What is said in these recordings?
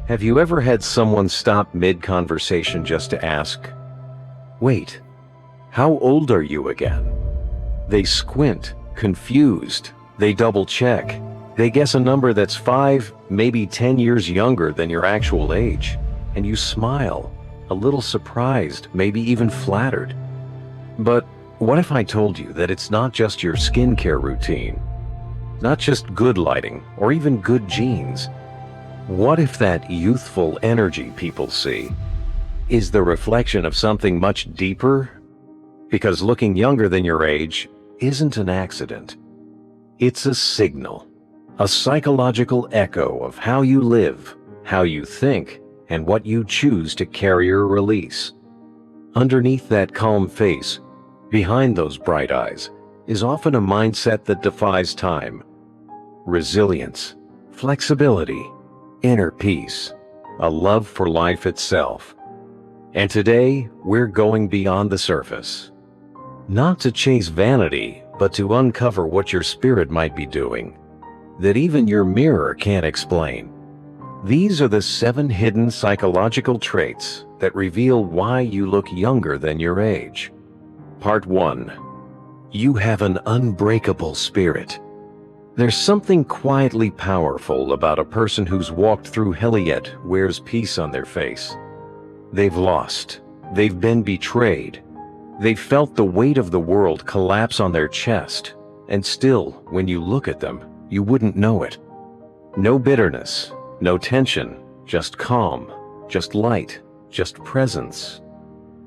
Have you ever had someone stop mid-conversation just to ask, "Wait, how old are you again?" They squint, confused. They double-check. They guess a number that's 5, maybe 10 years younger than your actual age. And you smile, a little surprised, maybe even flattered. But what if I told you that it's not just your skincare routine? Not just good lighting or even good genes. What if that youthful energy people see is the reflection of something much deeper? Because looking younger than your age isn't an accident. It's a signal, a psychological echo of how you live, how you think, and what you choose to carry or release. Underneath that calm face, behind those bright eyes, is often a mindset that defies time. Resilience, flexibility, inner peace, a love for life itself. And today, we're going beyond the surface. Not to chase vanity, but to uncover what your spirit might be doing, that even your mirror can't explain. These are the 7 hidden psychological traits that reveal why you look younger than your age. Part 1. You have an unbreakable spirit. There's something quietly powerful about a person who's walked through hell yet wears peace on their face. They've lost. They've been betrayed. They've felt the weight of the world collapse on their chest. And still, when you look at them, you wouldn't know it. No bitterness, no tension, just calm, just light, just presence.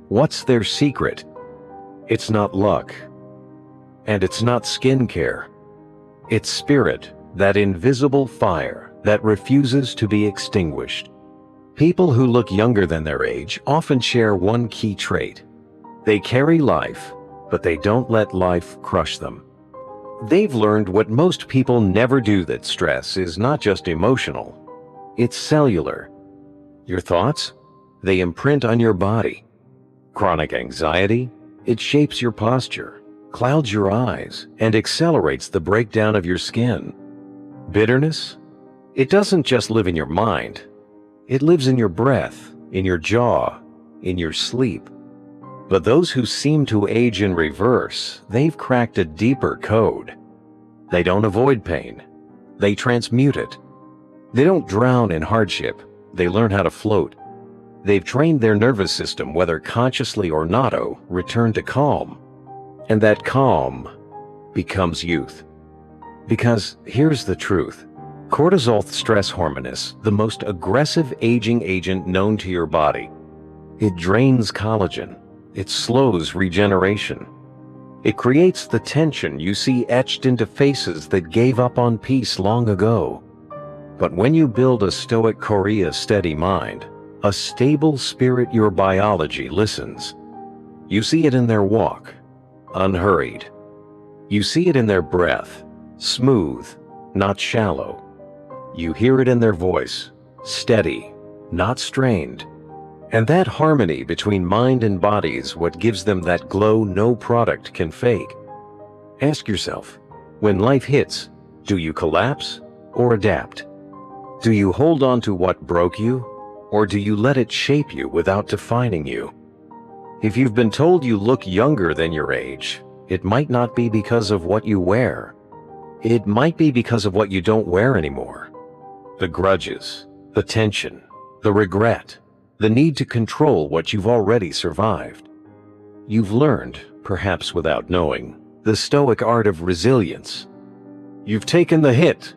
What's their secret? It's not luck. And it's not skincare. It's spirit, that invisible fire that refuses to be extinguished. People who look younger than their age often share one key trait. They carry life, but they don't let life crush them. They've learned what most people never do, that stress is not just emotional. It's cellular. Your thoughts? They imprint on your body. Chronic anxiety? It shapes your posture, clouds your eyes, and accelerates the breakdown of your skin. Bitterness? It doesn't just live in your mind. It lives in your breath, in your jaw, in your sleep. But those who seem to age in reverse, they've cracked a deeper code. They don't avoid pain. They transmute it. They don't drown in hardship. They learn how to float. They've trained their nervous system, whether consciously or not, to return to calm. And that calm becomes youth. Because here's the truth. Cortisol, stress hormone, is the most aggressive aging agent known to your body. It drains collagen. It slows regeneration. It creates the tension you see etched into faces that gave up on peace long ago. But when you build a Stoic Korea steady mind, a stable spirit, your biology listens. You see it in their walk, unhurried. You see it in their breath, smooth, not shallow. You hear it in their voice, steady, not strained. And that harmony between mind and body is what gives them that glow no product can fake. Ask yourself, when life hits, do you collapse or adapt? Do you hold on to what broke you, or do you let it shape you without defining you? If you've been told you look younger than your age, it might not be because of what you wear. It might be because of what you don't wear anymore. The grudges, the tension, the regret, the need to control what you've already survived. You've learned, perhaps without knowing, the Stoic art of resilience. You've taken the hit,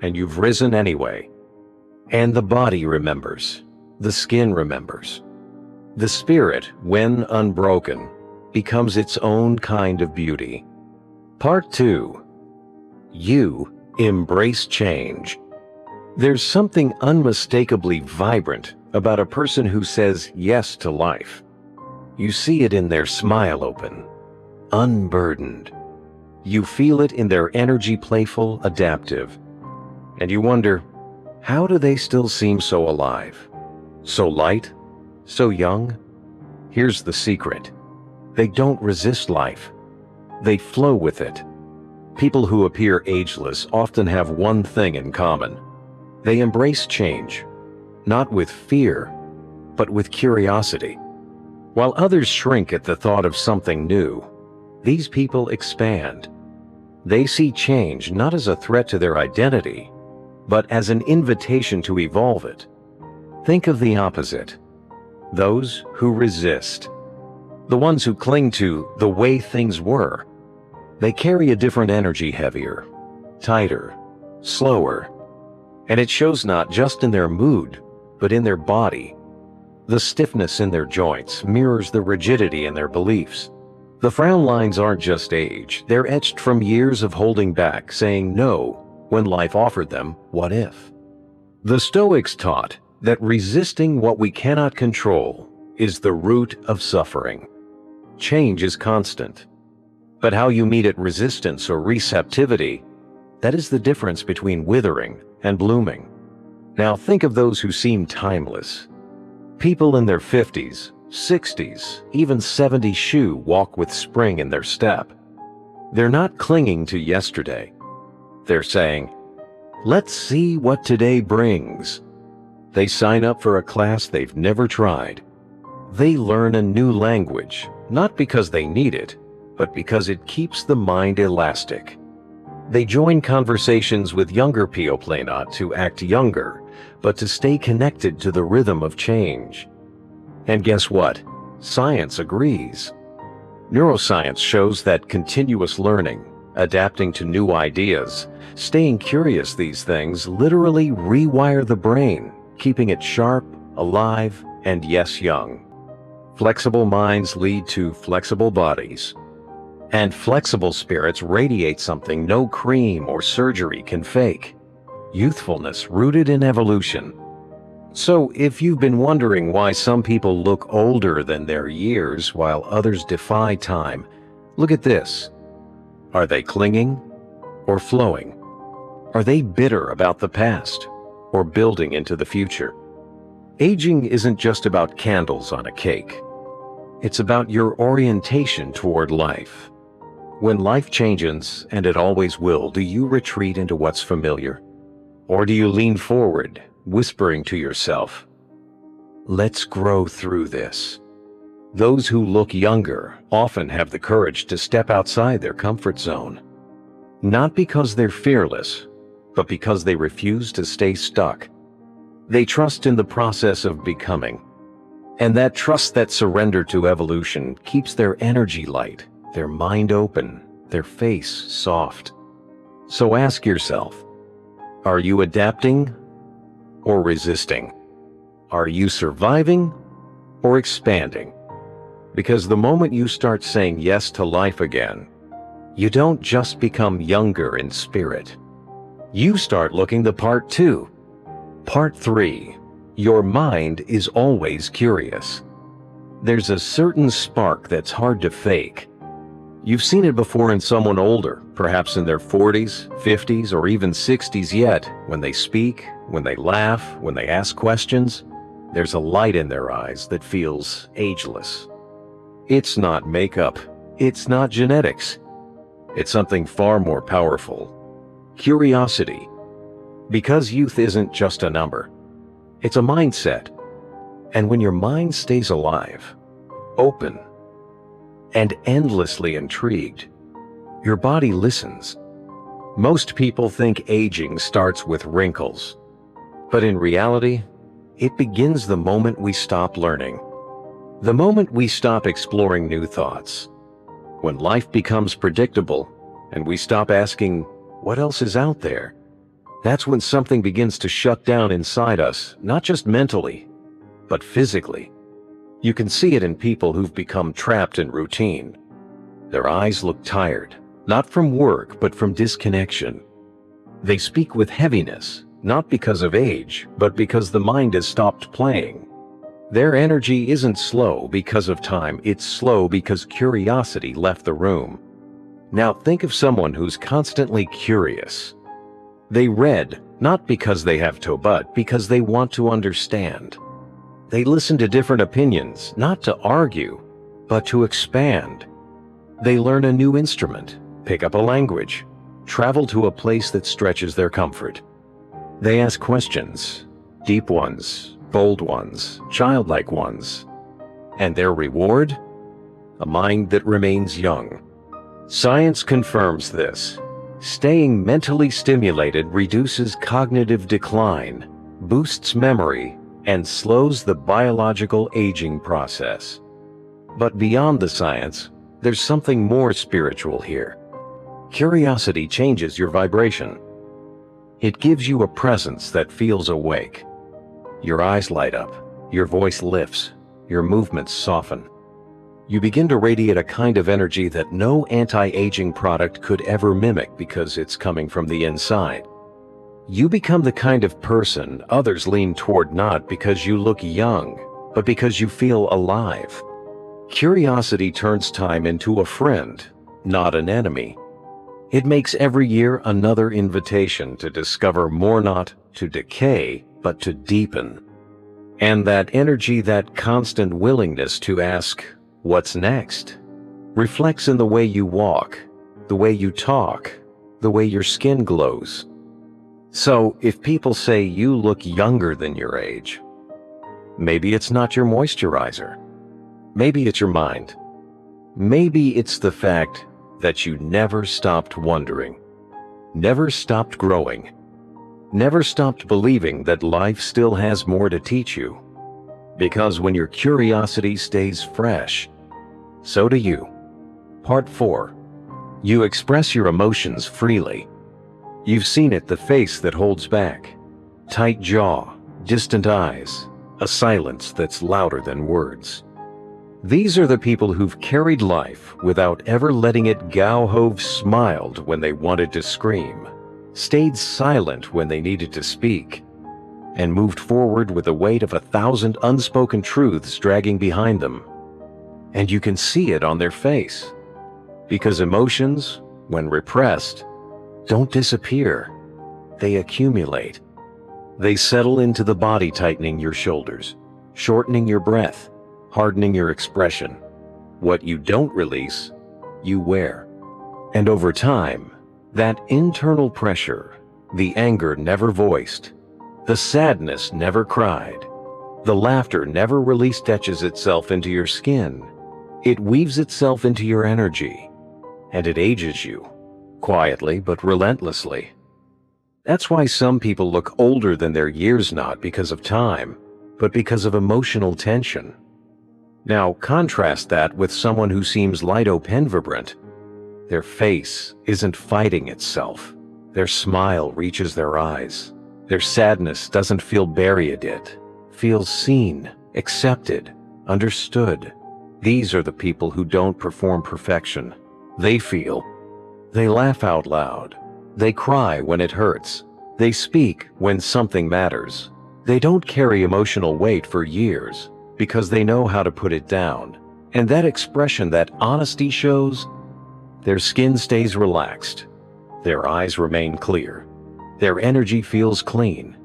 and you've risen anyway. And the body remembers. The skin remembers. The spirit, when unbroken, becomes its own kind of beauty. Part 2. You embrace change. There's something unmistakably vibrant about a person who says yes to life. You see it in their smile, open, unburdened. You feel it in their energy, playful, adaptive. And you wonder, how do they still seem so alive? So light? So young? Here's the secret. They don't resist life. They flow with it. People who appear ageless often have one thing in common. They embrace change. not with fear, but with curiosity. While others shrink at the thought of something new, these people expand. They see change not as a threat to their identity, but as an invitation to evolve it. Think of the opposite. Those who resist. The ones who cling to the way things were. They carry a different energy, heavier, tighter, slower. And it shows not just in their mood, but in their body. The stiffness in their joints mirrors the rigidity in their beliefs. The frown lines aren't just age, they're etched from years of holding back, saying no when life offered them what if. The Stoics taught that resisting what we cannot control is the root of suffering. Change is constant, but how you meet it, resistance or receptivity, that is the difference between withering and blooming. Now think of those who seem timeless. People in their 50s, 60s, even 70s shoe walk with spring in their step. They're not clinging to yesterday. They're saying, let's see what today brings. They sign up for a class they've never tried. They learn a new language, not because they need it, but because it keeps the mind elastic. They join conversations with younger people, not to act younger, but to stay connected to the rhythm of change. And guess what? Science agrees. Neuroscience shows that continuous learning, adapting to new ideas, staying curious, these things literally rewire the brain, keeping it sharp, alive, and yes, young. Flexible minds lead to flexible bodies. And flexible spirits radiate something no cream or surgery can fake. Youthfulness rooted in evolution. So if you've been wondering why some people look older than their years while others defy time, look at this. Are they clinging or flowing? Are they bitter about the past or building into the future? Aging isn't just about candles on a cake. It's about your orientation toward life. When life changes, and it always will, do you retreat into what's familiar? Or do you lean forward, whispering to yourself, let's grow through this? Those who look younger often have the courage to step outside their comfort zone. Not because they're fearless, but because they refuse to stay stuck. They trust in the process of becoming. And that trust, that surrender to evolution, keeps their energy light, their mind open, their face soft. So ask yourself, are you adapting or resisting? Are you surviving or expanding? Because the moment you start saying yes to life again, you don't just become younger in spirit. You start looking the part too. Part 3. Your mind is always curious. There's a certain spark that's hard to fake. You've seen it before in someone older, perhaps in their 40s, 50s, or even 60s, yet when they speak, when they laugh, when they ask questions, there's a light in their eyes that feels ageless. It's not makeup. It's not genetics. It's something far more powerful. Curiosity. Because youth isn't just a number. It's a mindset. And when your mind stays alive, open, and endlessly intrigued, your body listens. Most people think aging starts with wrinkles. But in reality, it begins the moment we stop learning. The moment we stop exploring new thoughts. When life becomes predictable and we stop asking, what else is out there? That's when something begins to shut down inside us, not just mentally, but physically. You can see it in people who've become trapped in routine. Their eyes look tired, not from work, but from disconnection. They speak with heaviness, not because of age, but because the mind has stopped playing. Their energy isn't slow because of time, it's slow because curiosity left the room. Now think of someone who's constantly curious. They read, not because they have to, but because they want to understand. They listen to different opinions, not to argue, but to expand. They learn a new instrument, pick up a language, travel to a place that stretches their comfort. They ask questions, Deep ones, bold ones, childlike ones. And their reward? A mind that remains young. Science confirms this. Staying mentally stimulated reduces cognitive decline, boosts memory, and slows the biological aging process. But beyond the science, there's something more spiritual here. Curiosity changes your vibration. It gives you a presence that feels awake. Your eyes light up, your voice lifts, your movements soften. You begin to radiate a kind of energy that no anti-aging product could ever mimic because it's coming from the inside. You become the kind of person others lean toward not because you look young, but because you feel alive. Curiosity turns time into a friend, not an enemy. It makes every year another invitation to discover more, not to decay, but to deepen. And that energy, that constant willingness to ask, "What's next?" reflects in the way you walk, the way you talk, the way your skin glows. So, if people say you look younger than your age, maybe it's not your moisturizer. Maybe it's your mind. Maybe it's the fact that you never stopped wondering, never stopped growing, never stopped believing that life still has more to teach you. Because when your curiosity stays fresh, so do you. Part 4. You express your emotions freely. You've seen it, the face that holds back, tight jaw, distant eyes, a silence that's louder than words. These are the people who've carried life without ever letting it go, who've smiled when they wanted to scream, stayed silent when they needed to speak, and moved forward with the weight of 1,000 unspoken truths dragging behind them. And you can see it on their face. Because emotions, when repressed, don't disappear. They accumulate. They settle into the body, tightening your shoulders, shortening your breath, hardening your expression. What you don't release, you wear. And over time, that internal pressure, the anger never voiced, the sadness never cried, the laughter never released, etches itself into your skin. It weaves itself into your energy, and it ages you, quietly but relentlessly. That's why some people look older than their years, not because of time, but because of emotional tension. Now contrast that with someone who seems light, open, vibrant. Their face isn't fighting itself. Their smile reaches their eyes. Their sadness doesn't feel buried, it feels seen, accepted, understood. These are the people who don't perform perfection. They feel. They laugh out loud. They cry when it hurts. They speak when something matters. They don't carry emotional weight for years because they know how to put it down. And that expression, that honesty shows. Their skin stays relaxed. Their eyes remain clear. Their energy feels clean.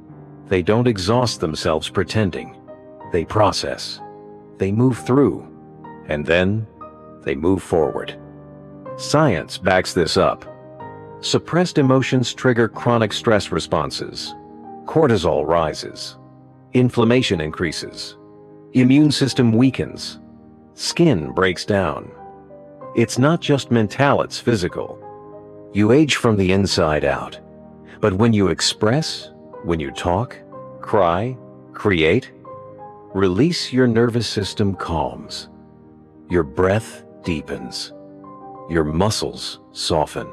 They don't exhaust themselves pretending. They process. They move through. And then they move forward. Science backs this up. Suppressed emotions trigger chronic stress responses. Cortisol rises. Inflammation increases. Immune system weakens. Skin breaks down. It's not just mental, it's physical. You age from the inside out. But when you express, when you talk, cry, create, release, your nervous system calms. Your breath deepens. Your muscles soften.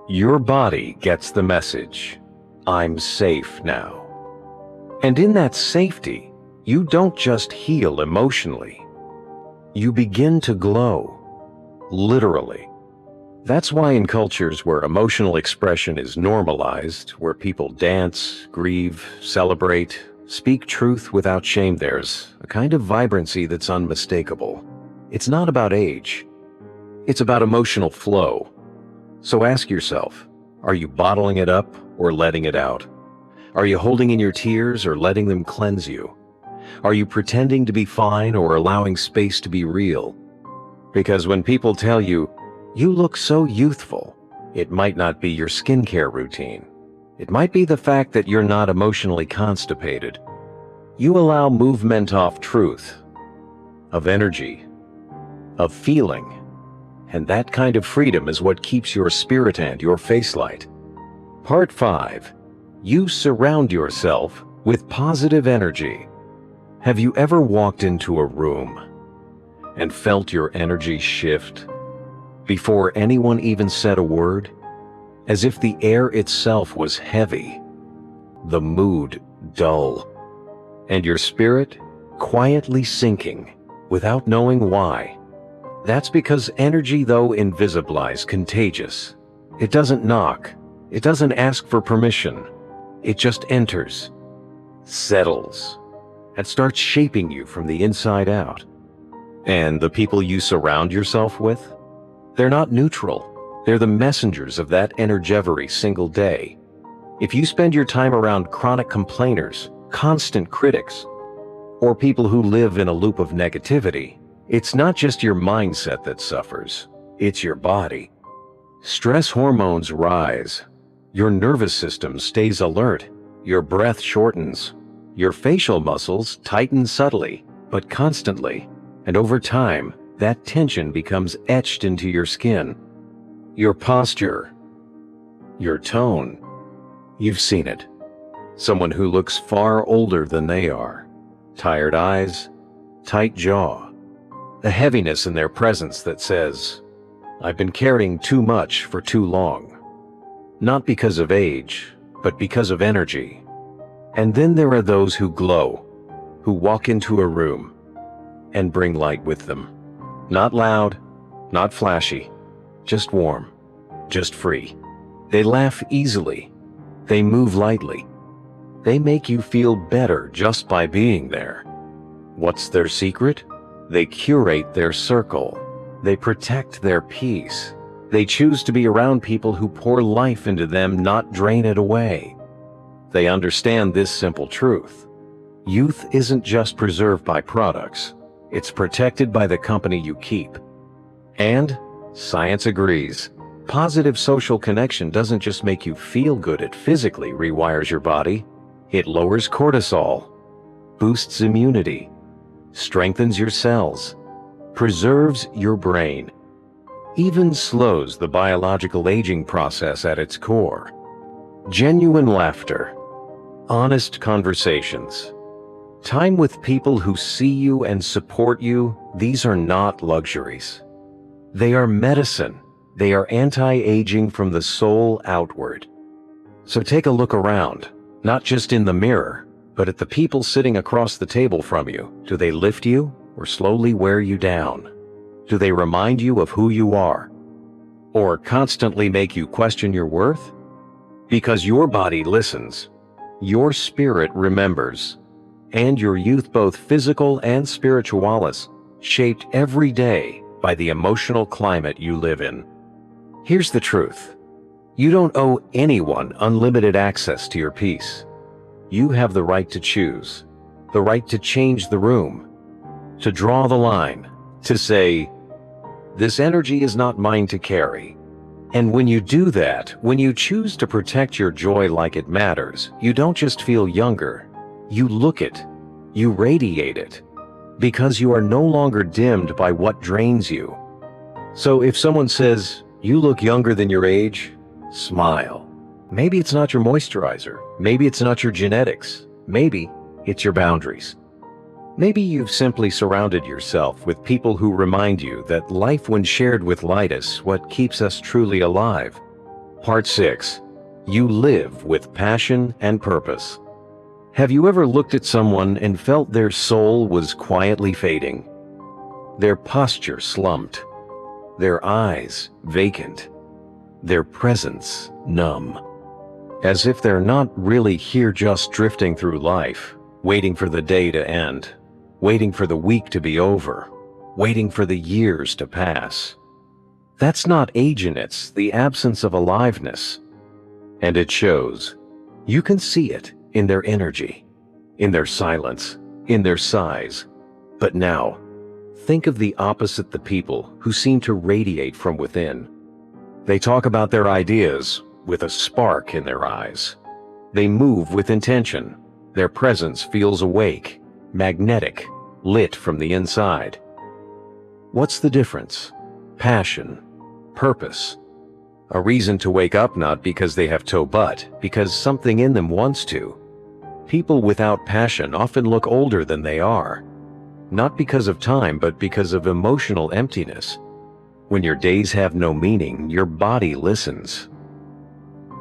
Your body gets the message, I'm safe now. And in that safety, you don't just heal emotionally. You begin to glow, literally. That's why in cultures where emotional expression is normalized, where people dance, grieve, celebrate, speak truth without shame, there's a kind of vibrancy that's unmistakable. It's not about age. It's about emotional flow. So ask yourself, are you bottling it up or letting it out? Are you holding in your tears or letting them cleanse you? Are you pretending to be fine or allowing space to be real? Because when people tell you, you look so youthful, it might not be your skincare routine. It might be the fact that you're not emotionally constipated. You allow movement of truth, of energy, of feeling. And that kind of freedom is what keeps your spirit and your face light. Part 5. You surround yourself with positive energy. Have you ever walked into a room and felt your energy shift before anyone even said a word? As if the air itself was heavy, the mood dull, and your spirit quietly sinking without knowing why. That's because energy, though invisible, is contagious. It doesn't knock. It doesn't ask for permission. It just enters, settles, and starts shaping you from the inside out. And the people you surround yourself with? They're not neutral. They're the messengers of that energy every single day. If you spend your time around chronic complainers, constant critics, or people who live in a loop of negativity, it's not just your mindset that suffers, it's your body. Stress hormones rise. Your nervous system stays alert. Your breath shortens. Your facial muscles tighten subtly, but constantly. And over time, that tension becomes etched into your skin. Your posture, your tone. You've seen it. Someone who looks far older than they are. Tired eyes, tight jaw. A heaviness in their presence that says, "I've been carrying too much for too long." Not because of age, but because of energy. And then there are those who glow, who walk into a room and bring light with them. Not loud, not flashy, just warm, just free. They laugh easily. They move lightly. They make you feel better just by being there. What's their secret? They curate their circle. They protect their peace. They choose to be around people who pour life into them, not drain it away. They understand this simple truth. Youth isn't just preserved by products. It's protected by the company you keep. And science agrees. Positive social connection doesn't just make you feel good, it physically rewires your body. It lowers cortisol, boosts immunity, strengthens your cells, preserves your brain, even slows the biological aging process at its core. Genuine laughter, honest conversations, time with people who see you and support you, these are not luxuries. They are medicine. They are anti-aging from the soul outward. So take a look around, not just in the mirror, but at the people sitting across the table from you. Do they lift you or slowly wear you down? Do they remind you of who you are? Or constantly make you question your worth? Because your body listens, your spirit remembers, and your youth, both physical and spiritual, is shaped every day by the emotional climate you live in. Here's the truth. You don't owe anyone unlimited access to your peace. You have the right to choose, the right to change the room, to draw the line, to say, "This energy is not mine to carry." And when you do that, when you choose to protect your joy like it matters, you don't just feel younger. You look it, you radiate it, because you are no longer dimmed by what drains you. So if someone says, "You look younger than your age," smile. Maybe it's not your moisturizer. Maybe it's not your genetics. Maybe it's your boundaries. Maybe you've simply surrounded yourself with people who remind you that life, when shared with light, is what keeps us truly alive. Part 6. You live with passion and purpose. Have you ever looked at someone and felt their soul was quietly fading? Their posture slumped, their eyes vacant, their presence numb. As if they're not really here, just drifting through life, waiting for the day to end, waiting for the week to be over, waiting for the years to pass. That's not aging, it's the absence of aliveness. And it shows. You can see it in their energy, in their silence, in their sighs. But now, think of the opposite, the people who seem to radiate from within. They talk about their ideas with a spark in their eyes. They move with intention. Their presence feels awake, magnetic, lit from the inside. What's the difference? Passion, purpose. A reason to wake up, not because they have toe but because something in them wants to. People without passion often look older than they are. Not because of time, but because of emotional emptiness. When your days have no meaning, your body listens.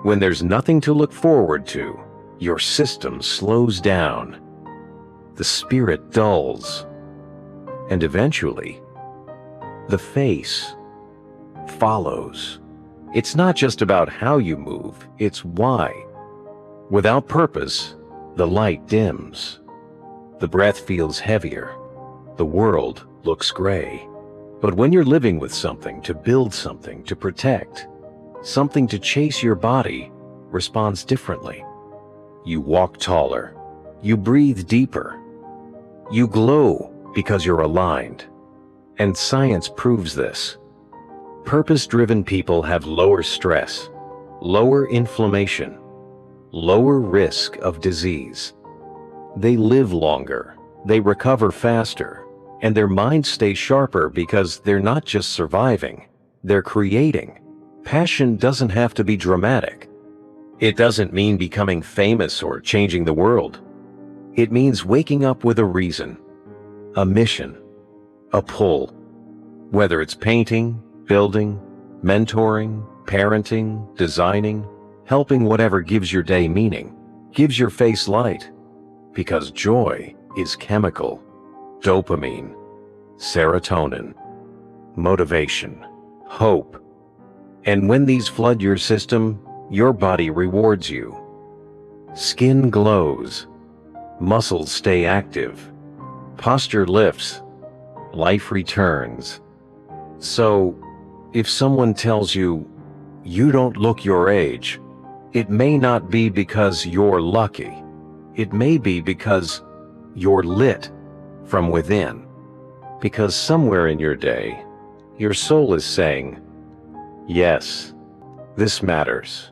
When there's nothing to look forward to, your system slows down. The spirit dulls. And eventually, the face follows. It's not just about how you move, it's why. Without purpose, the light dims. The breath feels heavier. The world looks gray. But when you're living with something, to build something, to protect, something to chase, your body responds differently. You walk taller. You breathe deeper. You glow because you're aligned. And science proves this. Purpose-driven people have lower stress, lower inflammation, lower risk of disease. They live longer, they recover faster, and their minds stay sharper because they're not just surviving, they're creating. Passion doesn't have to be dramatic. It doesn't mean becoming famous or changing the world. It means waking up with a reason, a mission, a pull. Whether it's painting, building, mentoring, parenting, designing, helping, whatever gives your day meaning, gives your face light. Because joy is chemical. Dopamine, serotonin, motivation, hope. And when these flood your system, your body rewards you. Skin glows, muscles stay active, posture lifts, life returns. So, if someone tells you, you don't look your age, it may not be because you're lucky. It may be because you're lit from within. Because somewhere in your day, your soul is saying, yes, this matters.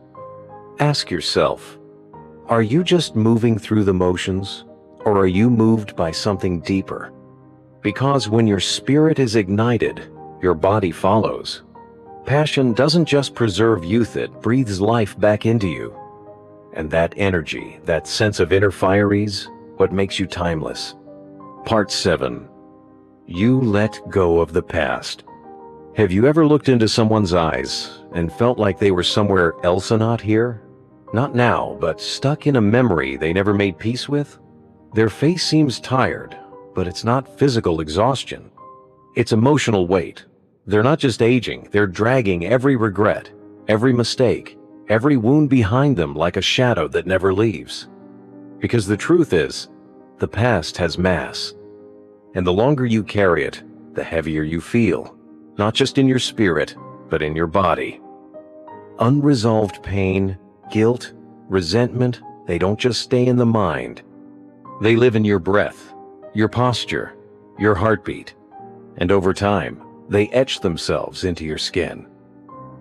Ask yourself, are you just moving through the motions, or are you moved by something deeper? Because when your spirit is ignited, your body follows. Passion doesn't just preserve youth, it breathes life back into you. And that energy, that sense of inner fire is what makes you timeless. Part 7. You let go of the past. Have you ever looked into someone's eyes and felt like they were somewhere else and not here? Not now, but stuck in a memory they never made peace with? Their face seems tired, but it's not physical exhaustion. It's emotional weight. They're not just aging, they're dragging every regret, every mistake, every wound behind them like a shadow that never leaves. Because the truth is, the past has mass. And the longer you carry it, the heavier you feel. Not just in your spirit, but in your body. Unresolved pain, guilt, resentment, they don't just stay in the mind. They live in your breath, your posture, your heartbeat. And over time, they etch themselves into your skin.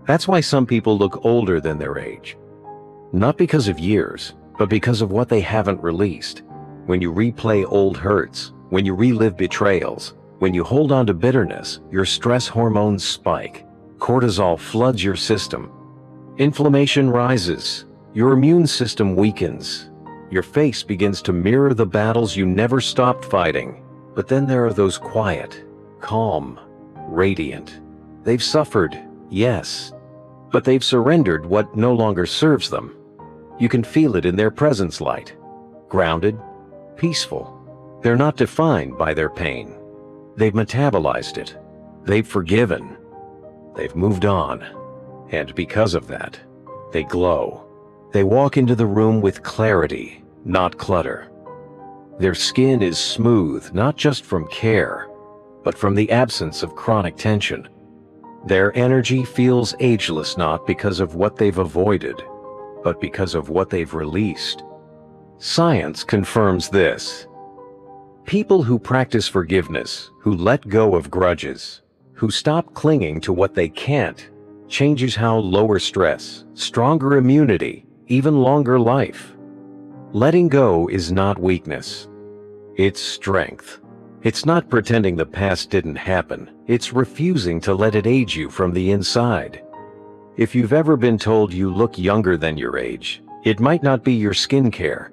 That's why some people look older than their age. Not because of years, but because of what they haven't released. When you replay old hurts, when you relive betrayals, when you hold on to bitterness, your stress hormones spike. Cortisol floods your system. Inflammation rises. Your immune system weakens. Your face begins to mirror the battles you never stopped fighting. But then there are those quiet, calm, radiant. They've suffered, yes, but they've surrendered what no longer serves them. You can feel it in their presence light. Grounded, peaceful. They're not defined by their pain. They've metabolized it. They've forgiven. They've moved on. And because of that, they glow. They walk into the room with clarity, not clutter. Their skin is smooth, not just from care, but from the absence of chronic tension. Their energy feels ageless not because of what they've avoided, but because of what they've released. Science confirms this. People who practice forgiveness, who let go of grudges, who stop clinging to what they can't, changes how lower stress, stronger immunity, even longer life. Letting go is not weakness. It's strength. It's not pretending the past didn't happen. It's refusing to let it age you from the inside. If you've ever been told you look younger than your age, it might not be your skincare.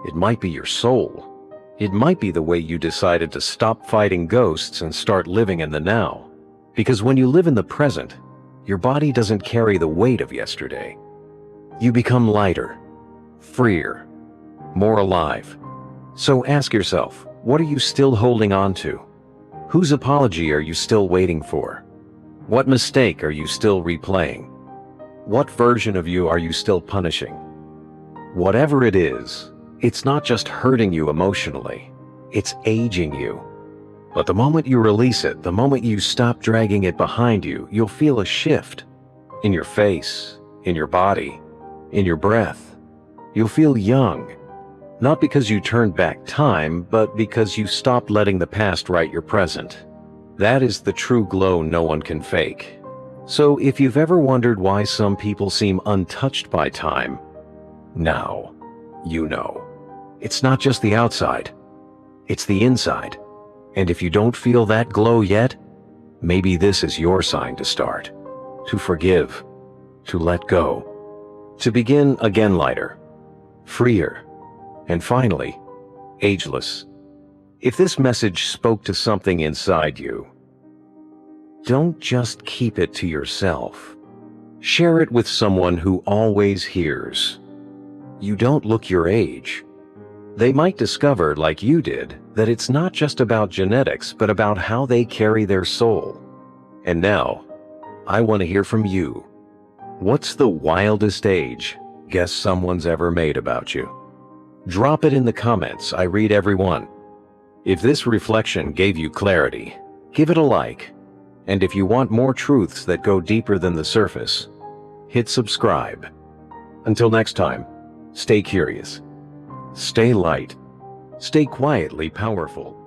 It might be your soul. It might be the way you decided to stop fighting ghosts and start living in the now. Because when you live in the present, your body doesn't carry the weight of yesterday. You become lighter, freer, more alive. So ask yourself, what are you still holding on to? Whose apology are you still waiting for? What mistake are you still replaying? What version of you are you still punishing? Whatever it is, it's not just hurting you emotionally, it's aging you. But the moment you release it, the moment you stop dragging it behind you, you'll feel a shift in your face, in your body, in your breath. You'll feel young, not because you turned back time, but because you stopped letting the past write your present. That is the true glow no one can fake. So if you've ever wondered why some people seem untouched by time, now you know. It's not just the outside, it's the inside. And if you don't feel that glow yet, maybe this is your sign to start. To forgive, to let go, to begin again lighter, freer, and finally, ageless. If this message spoke to something inside you, don't just keep it to yourself. Share it with someone who always hears. You don't look your age. They might discover, like you did, that it's not just about genetics, but about how they carry their soul. And now, I want to hear from you. What's the wildest age guess someone's ever made about you? Drop it in the comments. I read every one. If this reflection gave you clarity, give it a like. And if you want more truths that go deeper than the surface, hit subscribe. Until next time, stay curious. Stay light. Stay quietly powerful.